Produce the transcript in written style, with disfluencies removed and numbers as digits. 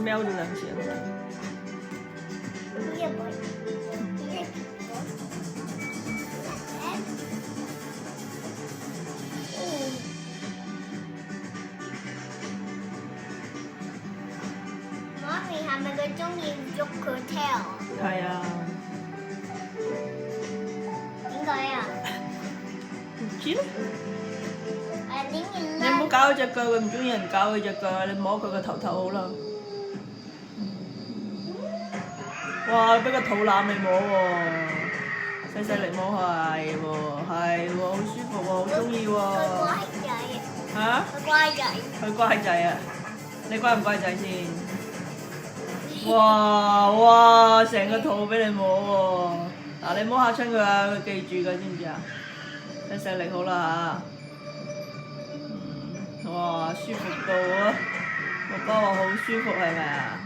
瞄咗兩次。媽咪係咪佢中意喐佢 tail？係啊。點解啊？唔知咧。點解你唔好搞佢隻腳，佢唔中意人搞佢隻腳，你摸佢個頭頭好啦。哇！俾個肚腩你摸喎，細細力摸係喎，好舒服喎，好中意喎。佢乖仔。嚇？佢乖仔。佢乖仔啊！你乖唔乖仔先？哇！成個肚俾你摸喎。嗱，你摸下親佢啊，佢記住㗎，知唔知啊？細細力好啦嚇。哇！舒服到啊！爸爸話好舒服係咪啊？